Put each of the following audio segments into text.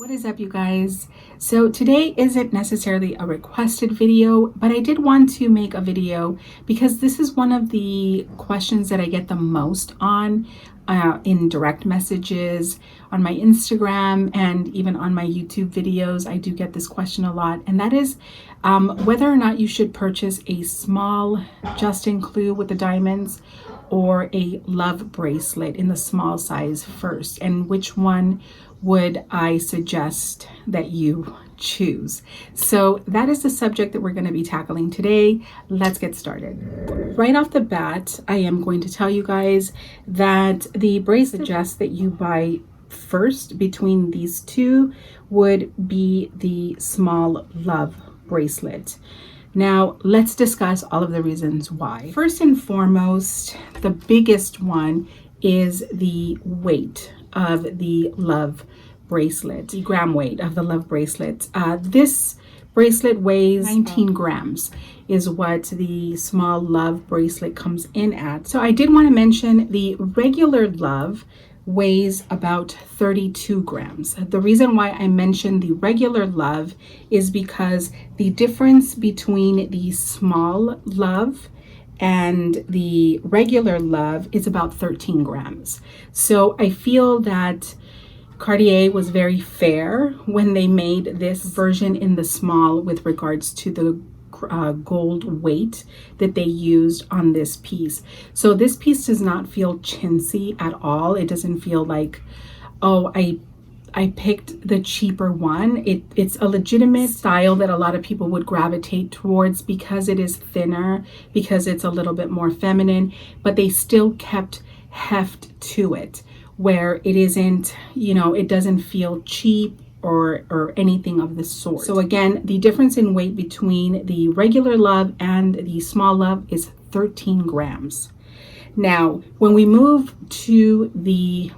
What is up, you guys? So today isn't necessarily a requested video, but I did want to make a video because this is one of the questions that I get the most on in direct messages on my Instagram and even on my YouTube videos. I do get this question a lot, and that is whether or not you should purchase a small Juste Clou with the diamonds or a love bracelet in the small size first, and which one would I suggest that you choose? So that is the subject that we're going to be tackling today. Let's get started. Right off the bat, I am going to tell you guys that the bracelet suggest that you buy first between these two would be the small love bracelet. Now, let's discuss all of the reasons why. First and foremost, the biggest one is the weight of the love bracelet, the gram weight of the love bracelet. This bracelet weighs 19 grams is what the small love bracelet comes in at. So I did want to mention the regular love weighs about 32 grams. The reason why I mentioned the regular love is because the difference between the small love and the regular love is about 13 grams. So I feel that Cartier was very fair when they made this version in the small with regards to the gold weight that they used on this piece. So this piece does not feel chintzy at all. It doesn't feel like, oh, I picked the cheaper one. It's a legitimate style that a lot of people would gravitate towards because it is thinner, because it's a little bit more feminine, but they still kept heft to it where it isn't, it doesn't feel cheap or anything of the sort. So again, the difference in weight between the regular love and the small love is 13 grams. Now, when we move to the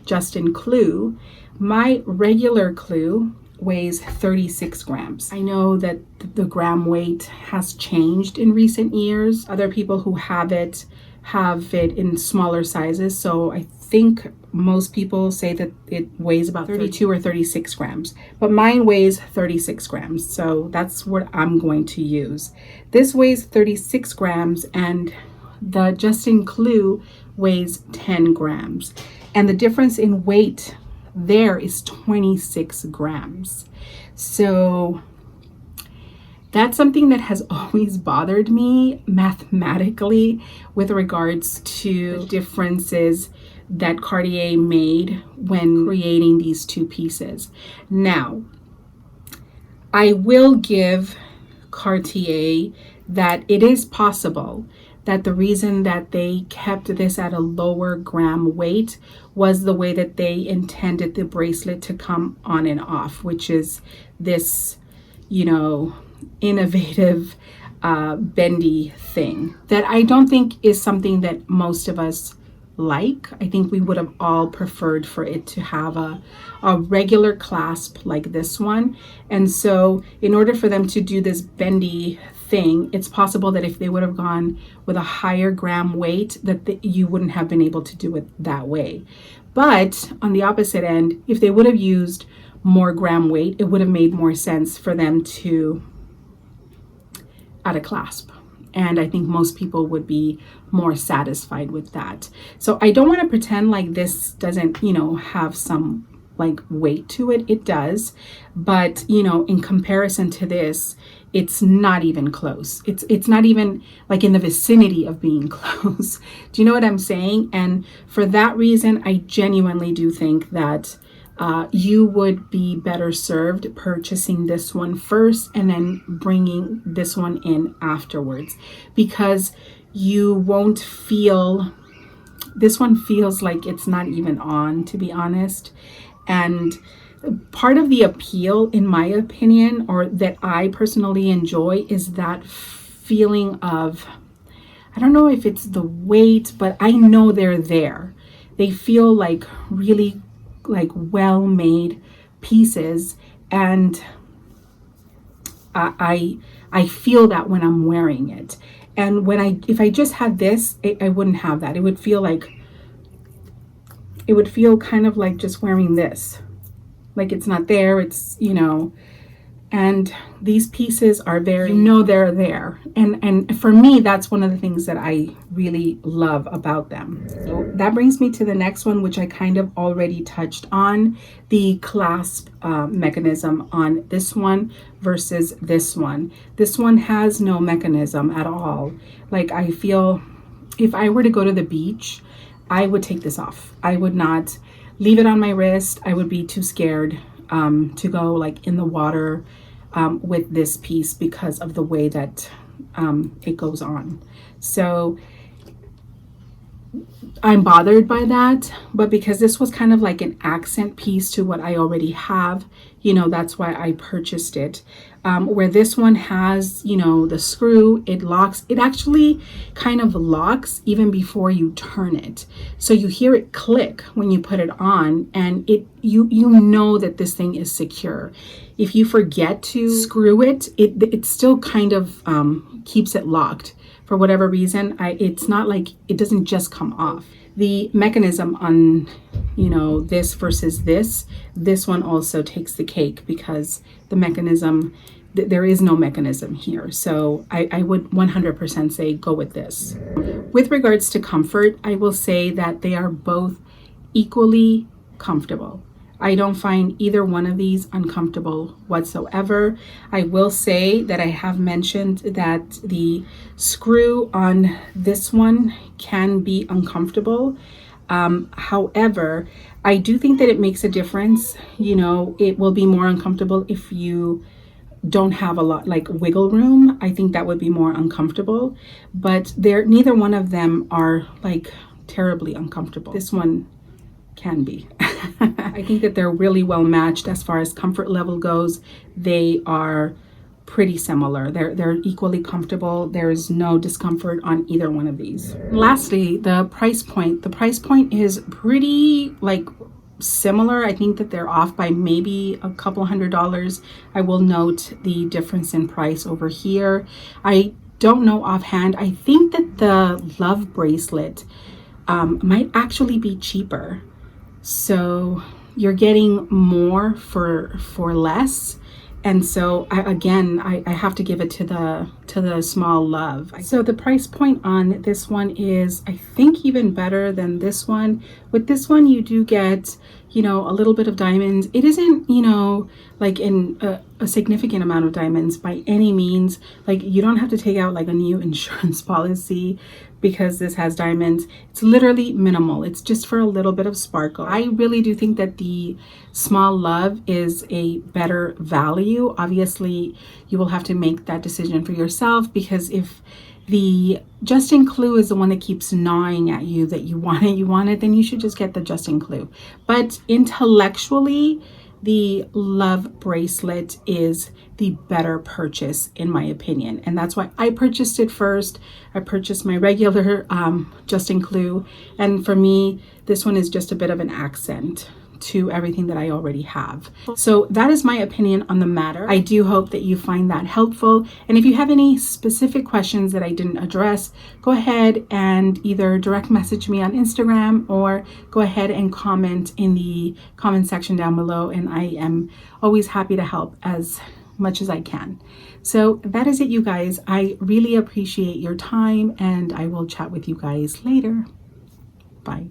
Juste Clou, my regular Clou weighs 36 grams. I know that the gram weight has changed in recent years. Other people who have it in smaller sizes. So I think most people say that it weighs about 32 or 36 grams, but mine weighs 36 grams. So that's what I'm going to use. This weighs 36 grams and the Juste Clou weighs 10 grams. And the difference in weight there is 26 grams. So that's something that has always bothered me mathematically with regards to the differences that Cartier made when creating these two pieces. Now, I will give Cartier that it is possible that the reason that they kept this at a lower gram weight was the way that they intended the bracelet to come on and off, which is this, innovative bendy thing that I don't think is something that most of us like. I think we would have all preferred for it to have a regular clasp like this one. And so in order for them to do this bendy thing, it's possible that if they would have gone with a higher gram weight, that you wouldn't have been able to do it that way. But on the opposite end, if they would have used more gram weight, it would have made more sense for them to add a clasp. And I think most people would be more satisfied with that. So I don't want to pretend like this doesn't, have some like weight to it. It does. But, in comparison to this, it's not even close. It's not even like in the vicinity of being close. Do you know what I'm saying? And for that reason, I genuinely do think that you would be better served purchasing this one first and then bringing this one in afterwards, because you won't feel, this one feels like it's not even on, to be honest. And part of the appeal, in my opinion, or that I personally enjoy, is that feeling of, I don't know if it's the weight, but I know they're there. They feel like really well-made pieces, and I feel that when I'm wearing it. And if I just had this, I wouldn't have that. It would feel kind of like just wearing this. like it's not there. It's, you know, and these pieces are very, you know, they're there. And for me, that's one of the things that I really love about them. So that brings me to the next one, which I kind of already touched on, the clasp mechanism on this one versus this one. This one has no mechanism at all. Like, I feel if I were to go to the beach, I would take this off. I would not leave it on my wrist. I would be too scared to go like in the water with this piece because of the way that it goes on. So I'm bothered by that, but because this was kind of like an accent piece to what I already have, you know, that's why I purchased it. Where this one has, you know, the screw, it locks, it actually kind of locks even before you turn it. So you hear it click when you put it on, and you know that this thing is secure. If you forget to screw it, it still kind of keeps it locked. For whatever reason, it's not like it doesn't just come off. The mechanism on, you know, this versus this one also takes the cake because the mechanism, there is no mechanism here. So I would 100% say go with this. With regards to comfort, I will say that they are both equally comfortable. I don't find either one of these uncomfortable whatsoever. I will say that I have mentioned that the screw on this one can be uncomfortable. However, I do think that it makes a difference. You know, it will be more uncomfortable if you don't have a lot like wiggle room. I think that would be more uncomfortable, but neither one of them are like terribly uncomfortable. This one can be. I think that they're really well matched as far as comfort level goes. They are pretty similar. They're equally comfortable. There's no discomfort on either one of these. Lastly, the price point. The price point is pretty like similar. I think that they're off by maybe a couple $100. I will note the difference in price over here. I don't know offhand. I think that the Love bracelet might actually be cheaper. So you're getting more for less. And so I have to give it to the small Love. So the price point on this one is, I think, even better than this one. With this one, you do get, you know, a little bit of diamonds. It isn't, you know, like in a significant amount of diamonds by any means. Like, you don't have to take out like a new insurance policy because this has diamonds. It's literally minimal. It's just for a little bit of sparkle. I really do think that the small Love is a better value. Obviously, you will have to make that decision for yourself, because if the Juste Clou is the one that keeps gnawing at you that you want it, then you should just get the Juste Clou. But intellectually, the Love bracelet is the better purchase in my opinion, and that's why I purchased it first. I purchased my regular Juste Clou, and for me, this one is just a bit of an accent to everything that I already have. So that is my opinion on the matter. I do hope that you find that helpful. And if you have any specific questions that I didn't address, go ahead and either direct message me on Instagram or go ahead and comment in the comment section down below. And I am always happy to help as much as I can. So that is it, you guys. I really appreciate your time, and I will chat with you guys later. Bye.